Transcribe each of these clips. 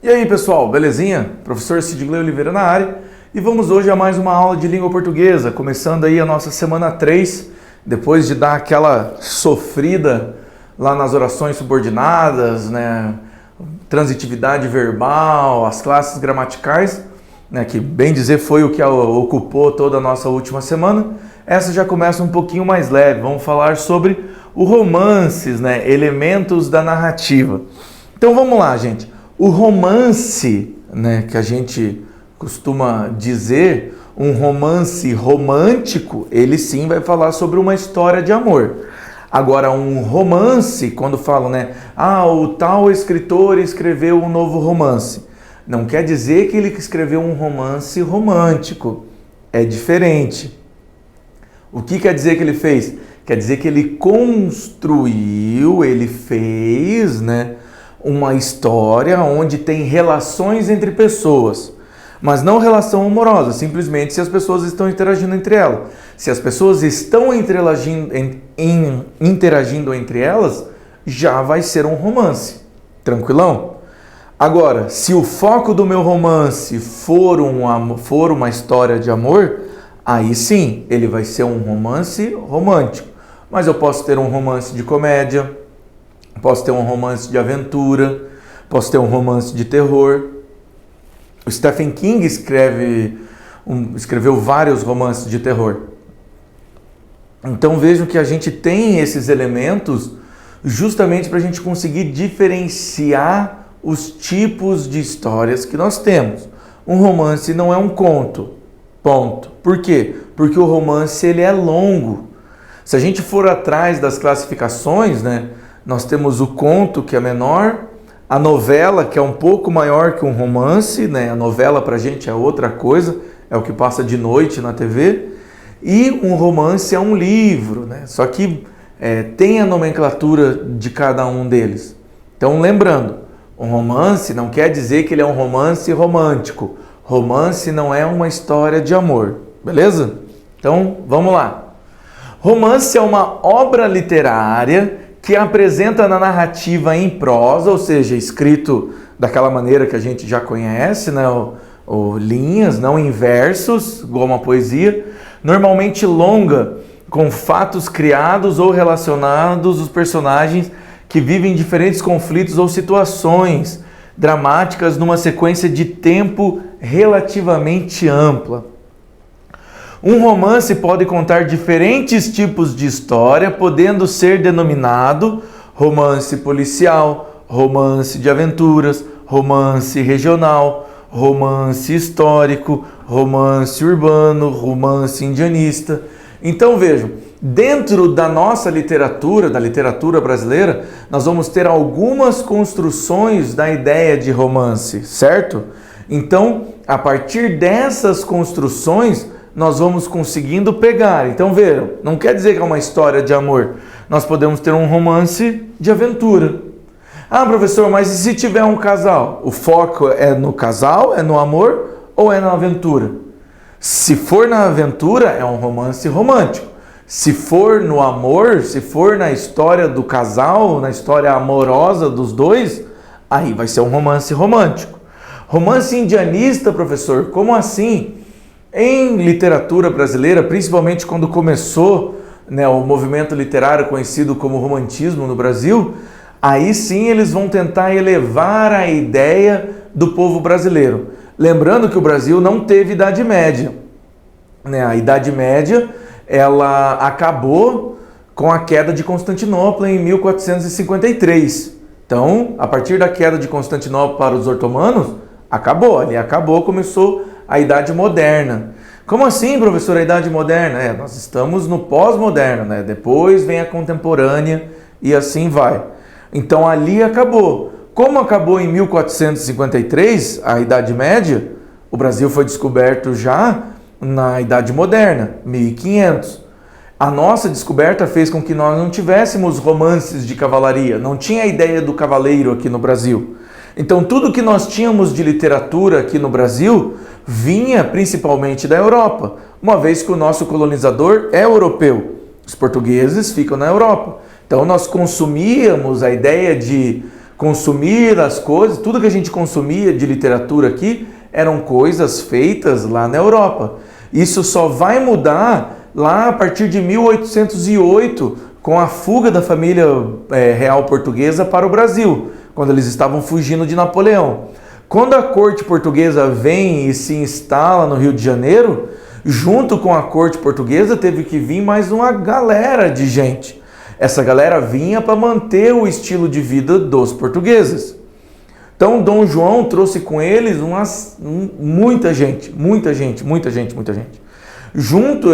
E aí pessoal, belezinha? Professor Sidney Oliveira na área e vamos hoje a mais uma aula de língua portuguesa, começando aí a nossa semana 3, depois de dar aquela sofrida lá nas orações subordinadas, né? Transitividade verbal, as classes gramaticais, né? Que bem dizer foi o que ocupou toda a nossa última semana. Essa já começa um pouquinho mais leve, vamos falar sobre o romances, né? Elementos da narrativa. Então vamos lá, gente. O romance, né, que a gente costuma dizer, um romance romântico, ele sim vai falar sobre uma história de amor. Agora, um romance, quando falam, né, o tal escritor escreveu um novo romance, não quer dizer que ele escreveu um romance romântico, é diferente. O que quer dizer que ele fez? Quer dizer que ele construiu, ele fez, né, uma história onde tem relações entre pessoas, mas não relação amorosa, simplesmente se as pessoas estão interagindo entre elas. Se as pessoas estão interagindo entre elas, já vai ser um romance. Tranquilão? Agora, se o foco do meu romance for uma história de amor, aí sim, ele vai ser um romance romântico. Mas eu posso ter um romance de comédia, posso ter um romance de aventura, posso ter um romance de terror. O Stephen King escreveu vários romances de terror. Então vejam que a gente tem esses elementos justamente para a gente conseguir diferenciar os tipos de histórias que nós temos. Um romance não é um conto, ponto. Por quê? Porque o romance ele é longo. Se a gente for atrás das classificações, né? Nós temos o conto, que é menor, a novela, que é um pouco maior que um romance, né? A novela pra gente é outra coisa, é o que passa de noite na TV, e um romance é um livro, né? Só que tem a nomenclatura de cada um deles. Então, lembrando, um romance não quer dizer que ele é um romance romântico. Romance não é uma história de amor, beleza? Então, vamos lá. Romance é uma obra literária que apresenta na narrativa em prosa, ou seja, escrito daquela maneira que a gente já conhece, né? Linhas, não em versos, igual uma poesia, normalmente longa, com fatos criados ou relacionados os personagens que vivem diferentes conflitos ou situações dramáticas numa sequência de tempo relativamente ampla. Um romance pode contar diferentes tipos de história, podendo ser denominado romance policial, romance de aventuras, romance regional, romance histórico, romance urbano, romance indianista. Então vejam, dentro da nossa literatura, da literatura brasileira, nós vamos ter algumas construções da ideia de romance, certo? Então, a partir dessas construções, nós vamos conseguindo pegar. Então vejam, não quer dizer que é uma história de amor. Nós podemos ter um romance de aventura. Professor, mas e se tiver um casal? O foco é no casal, é no amor ou é na aventura? Se for na aventura, é um romance romântico. Se for no amor, se for na história do casal, na história amorosa dos dois, aí vai ser um romance romântico. Romance indianista, professor, como assim? Em literatura brasileira, principalmente quando começou, né, o movimento literário conhecido como romantismo no Brasil, aí sim eles vão tentar elevar a ideia do povo brasileiro. Lembrando que o Brasil não teve Idade Média, né? A Idade Média ela acabou com a queda de Constantinopla em 1453. Então, a partir da queda de Constantinopla para os otomanos, acabou, começou a Idade Moderna. Como assim, professor, a Idade Moderna? Nós estamos no pós-moderno, né? Depois vem a contemporânea e assim vai. Então ali acabou. Como acabou em 1453, a Idade Média, o Brasil foi descoberto já na Idade Moderna, 1500. A nossa descoberta fez com que nós não tivéssemos romances de cavalaria, não tinha a ideia do cavaleiro aqui no Brasil. Então tudo que nós tínhamos de literatura aqui no Brasil vinha principalmente da Europa, uma vez que o nosso colonizador é europeu. Os portugueses ficam na Europa. Então nós consumíamos a ideia de consumir as coisas, tudo que a gente consumia de literatura aqui eram coisas feitas lá na Europa. Isso só vai mudar lá a partir de 1808, com a fuga da família real portuguesa para o Brasil, quando eles estavam fugindo de Napoleão. Quando a corte portuguesa vem e se instala no Rio de Janeiro, junto com a corte portuguesa teve que vir mais uma galera de gente. Essa galera vinha para manter o estilo de vida dos portugueses. Então Dom João trouxe com eles muita gente. Junto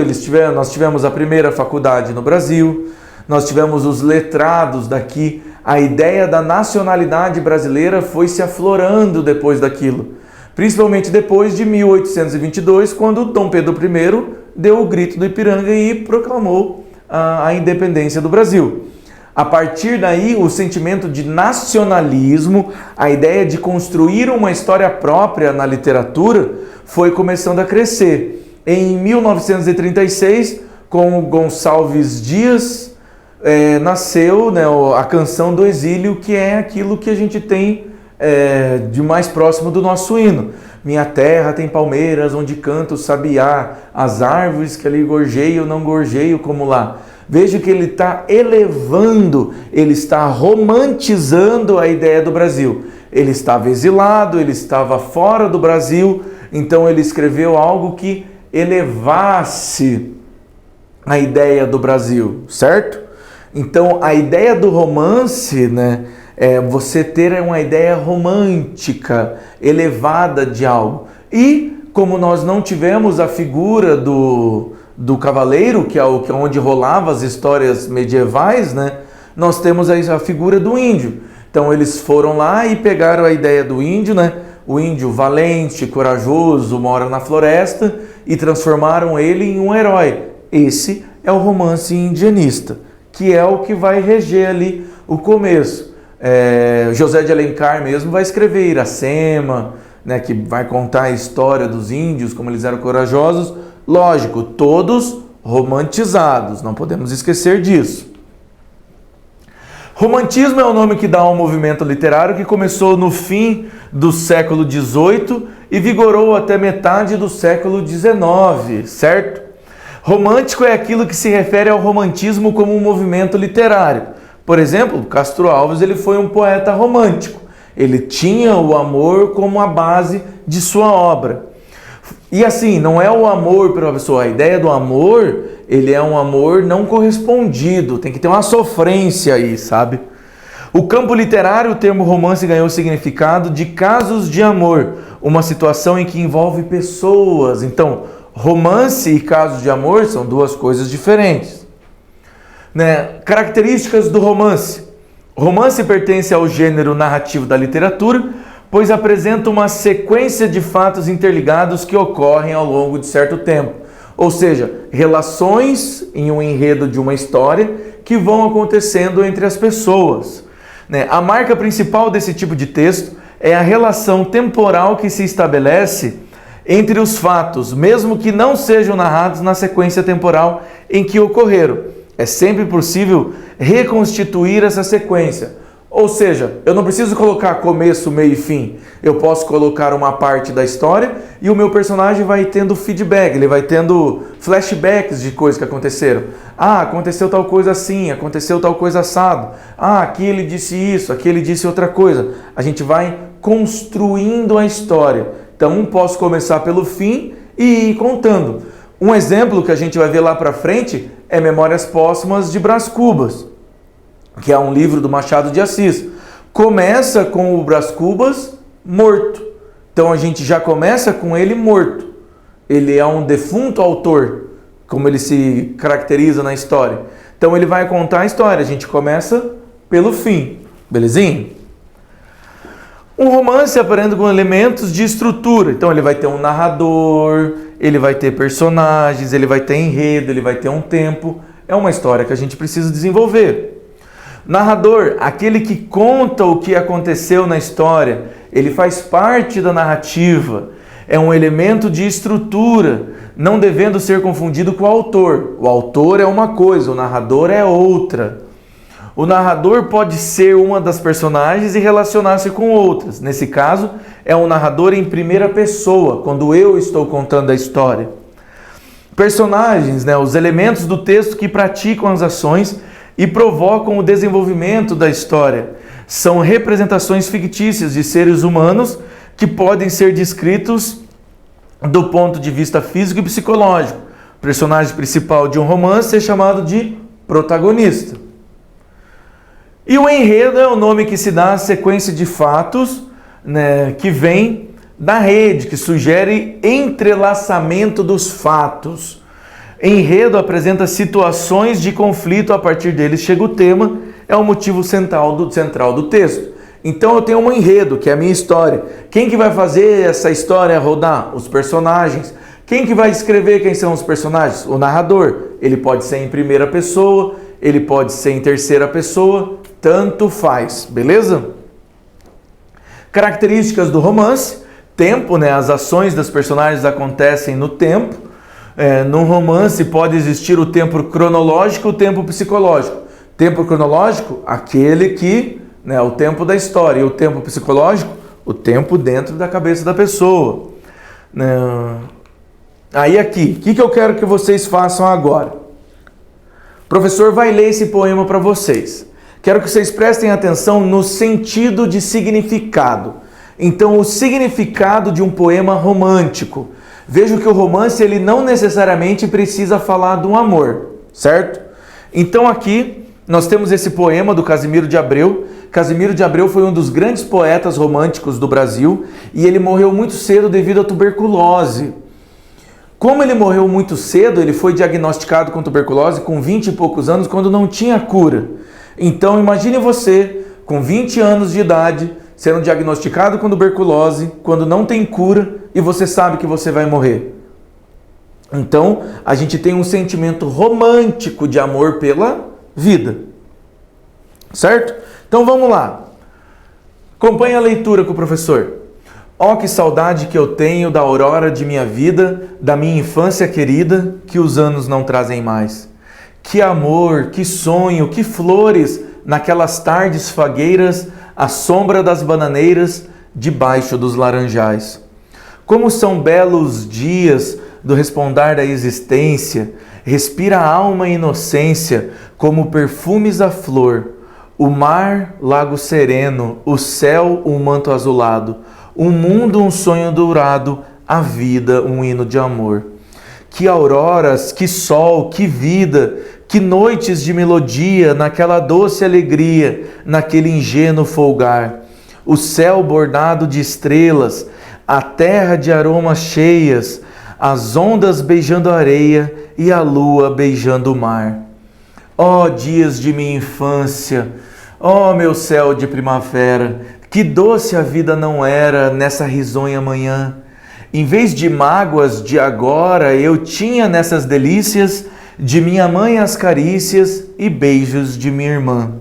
nós tivemos a primeira faculdade no Brasil, nós tivemos os letrados daqui, a ideia da nacionalidade brasileira foi se aflorando depois daquilo. Principalmente depois de 1822, quando Dom Pedro I deu o grito do Ipiranga e proclamou a independência do Brasil. A partir daí, o sentimento de nacionalismo, a ideia de construir uma história própria na literatura, foi começando a crescer. Em 1936, com Gonçalves Dias, nasceu, né, a Canção do Exílio, que é aquilo que a gente tem de mais próximo do nosso hino. Minha terra tem palmeiras onde canta o sabiá, as árvores que ali gorjeiam, não gorjeio como lá. Veja que ele está elevando, ele está romantizando a ideia do Brasil. Ele estava exilado, ele estava fora do Brasil, então ele escreveu algo que elevasse a ideia do Brasil, certo? Então a ideia do romance, né, é você ter uma ideia romântica, elevada de algo. E como nós não tivemos a figura do cavaleiro, que é onde rolava as histórias medievais, né, nós temos a figura do índio. Então eles foram lá e pegaram a ideia do índio, né, o índio valente, corajoso, mora na floresta, e transformaram ele em um herói. Esse é o romance indianista, que é o que vai reger ali o começo. José de Alencar mesmo vai escrever Iracema, né, que vai contar a história dos índios, como eles eram corajosos. Lógico, todos romantizados, não podemos esquecer disso. Romantismo é o nome que dá ao movimento literário que começou no fim do século XVIII e vigorou até metade do século XIX, certo? Romântico é aquilo que se refere ao romantismo como um movimento literário. Por exemplo, Castro Alves ele foi um poeta romântico. Ele tinha o amor como a base de sua obra. E assim, não é o amor pela pessoa. A ideia do amor, ele é um amor não correspondido. Tem que ter uma sofrência aí, sabe? O campo literário, o termo romance ganhou o significado de casos de amor. Uma situação em que envolve pessoas. Então, romance e casos de amor são duas coisas diferentes. Né? Características do romance. O romance pertence ao gênero narrativo da literatura, pois apresenta uma sequência de fatos interligados que ocorrem ao longo de certo tempo. Ou seja, relações em um enredo de uma história que vão acontecendo entre as pessoas. Né? A marca principal desse tipo de texto é a relação temporal que se estabelece entre os fatos, mesmo que não sejam narrados na sequência temporal em que ocorreram. É sempre possível reconstituir essa sequência. Ou seja, eu não preciso colocar começo, meio e fim. Eu posso colocar uma parte da história e o meu personagem vai tendo feedback, ele vai tendo flashbacks de coisas que aconteceram. Ah, aconteceu tal coisa assim, aconteceu tal coisa assado. Ah, aqui ele disse isso, aqui ele disse outra coisa. A gente vai construindo a história. Então, posso começar pelo fim e ir contando. Um exemplo que a gente vai ver lá para frente é Memórias Póstumas de Brás Cubas, que é um livro do Machado de Assis. Começa com o Brás Cubas morto. Então a gente já começa com ele morto. Ele é um defunto autor, como ele se caracteriza na história. Então ele vai contar a história. A gente começa pelo fim. Belezinha? Um romance aparenta com elementos de estrutura. Então ele vai ter um narrador, ele vai ter personagens, ele vai ter enredo, ele vai ter um tempo. É uma história que a gente precisa desenvolver. Narrador, aquele que conta o que aconteceu na história, ele faz parte da narrativa. É um elemento de estrutura, não devendo ser confundido com o autor. O autor é uma coisa, o narrador é outra. O narrador pode ser uma das personagens e relacionar-se com outras. Nesse caso, é um narrador em primeira pessoa, quando eu estou contando a história. Personagens, os elementos do texto que praticam as ações e provocam o desenvolvimento da história. São representações fictícias de seres humanos que podem ser descritos do ponto de vista físico e psicológico. O personagem principal de um romance é chamado de protagonista. E o enredo é o nome que se dá à sequência de fatos, que vem da rede, que sugere entrelaçamento dos fatos. Enredo apresenta situações de conflito, a partir deles chega o tema, é o motivo central do texto. Então eu tenho um enredo, que é a minha história. Quem que vai fazer essa história rodar? Os personagens. Quem que vai escrever quem são os personagens? O narrador. Ele pode ser em primeira pessoa, ele pode ser em terceira pessoa, tanto faz, beleza? Características do romance: tempo, as ações das personagens acontecem no tempo. Num romance pode existir o tempo cronológico e o tempo psicológico. Tempo cronológico, aquele que, o tempo da história, e o tempo psicológico, o tempo dentro da cabeça da pessoa. Aí aqui, o que eu quero que vocês façam agora? O professor vai ler esse poema para vocês. Quero que vocês prestem atenção no sentido de significado. Então, o significado de um poema romântico. Veja que o romance ele não necessariamente precisa falar de um amor, certo? Então aqui nós temos esse poema do Casimiro de Abreu. Casimiro de Abreu foi um dos grandes poetas românticos do Brasil e ele morreu muito cedo devido à tuberculose. Como ele morreu muito cedo, ele foi diagnosticado com tuberculose com 20 e poucos anos, quando não tinha cura. Então imagine você, com 20 anos de idade, sendo diagnosticado com tuberculose, quando não tem cura e você sabe que você vai morrer. Então, a gente tem um sentimento romântico de amor pela vida. Certo? Então vamos lá. Acompanhe a leitura com o professor. Ó, que saudade que eu tenho da aurora de minha vida, da minha infância querida, que os anos não trazem mais. Que amor, que sonho, que flores, naquelas tardes fagueiras, à sombra das bananeiras, debaixo dos laranjais. Como são belos dias do respondar da existência, respira a alma a inocência, como perfumes a flor. O mar, lago sereno, o céu, um manto azulado, o mundo, um sonho dourado, a vida, um hino de amor. Que auroras, que sol, que vida, que noites de melodia, naquela doce alegria, naquele ingênuo folgar. O céu bordado de estrelas, a terra de aromas cheias, as ondas beijando a areia e a lua beijando o mar. Ó dias de minha infância, ó meu céu de primavera, que doce a vida não era nessa risonha manhã. Em vez de mágoas de agora, eu tinha nessas delícias de minha mãe as carícias e beijos de minha irmã.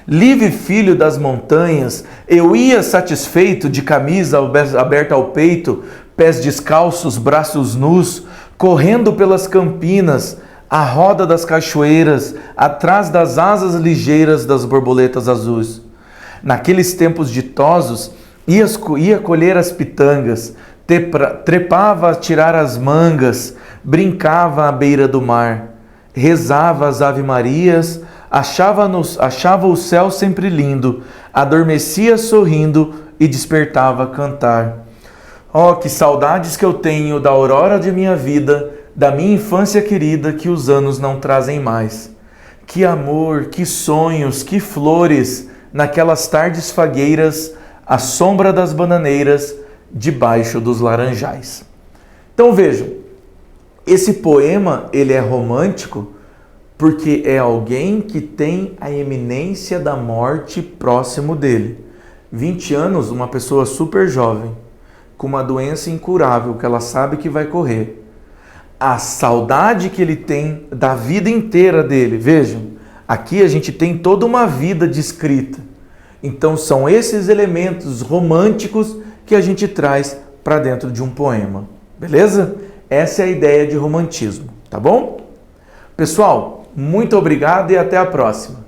Livre filho das montanhas, eu ia satisfeito de camisa aberta ao peito, pés descalços, braços nus, correndo pelas campinas, à roda das cachoeiras, atrás das asas ligeiras das borboletas azuis. Naqueles tempos ditosos, ia colher as pitangas, trepava a tirar as mangas, brincava à beira do mar, rezava as ave-marias, achava o céu sempre lindo, adormecia sorrindo e despertava a cantar. Oh, que saudades que eu tenho da aurora de minha vida, da minha infância querida, que os anos não trazem mais. Que amor, que sonhos, que flores, naquelas tardes fagueiras, à sombra das bananeiras, debaixo dos laranjais. Então vejam, esse poema ele é romântico porque é alguém que tem a iminência da morte próximo dele. 20 anos, uma pessoa super jovem, com uma doença incurável que ela sabe que vai correr. A saudade que ele tem da vida inteira dele. Vejam, aqui a gente tem toda uma vida descrita. Então são esses elementos românticos que a gente traz para dentro de um poema. Beleza? Essa é a ideia de romantismo, tá bom? Pessoal, muito obrigado e até a próxima.